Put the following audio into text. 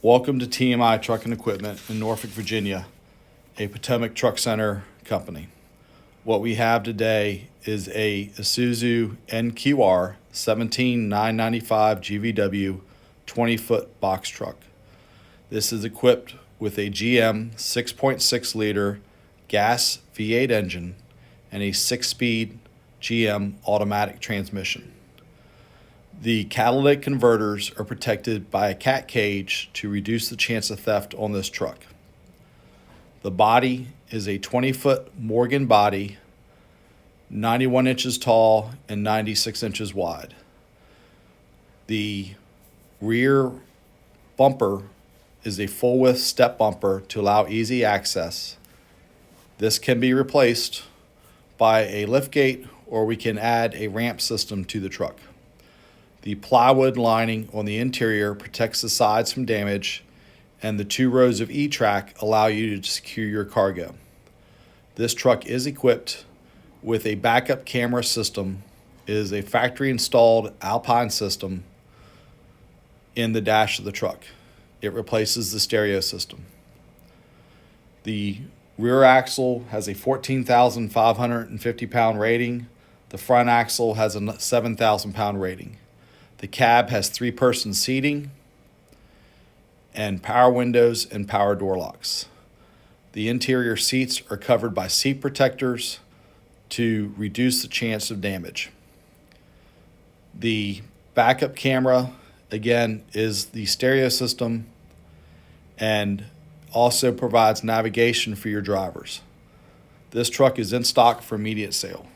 Welcome to TMI Truck and Equipment in Norfolk, Virginia, a Potomac Truck Center company. What we have today is a Isuzu NQR 17995 GVW 20-foot box truck. This is equipped with a GM 6.6 liter gas V8 engine and a 6-speed GM automatic transmission. The catalytic converters are protected by a cat cage to reduce the chance of theft on this truck. The body is a 20-foot Morgan body, 91 inches tall and 96 inches wide. The rear bumper is a full-width step bumper to allow easy access. This can be replaced by a liftgate, or we can add a ramp system to the truck. The plywood lining on the interior protects the sides from damage, and the 2 rows of E-track allow you to secure your cargo. This truck is equipped with a backup camera system. It is a factory-installed Alpine system in the dash of the truck. It replaces the stereo system. The rear axle has a 14,550 pound rating. The front axle has a 7,000 pound rating. The cab has 3-person seating and power windows and power door locks. The interior seats are covered by seat protectors to reduce the chance of damage. The backup camera, again, is the stereo system and also provides navigation for your drivers. This truck is in stock for immediate sale.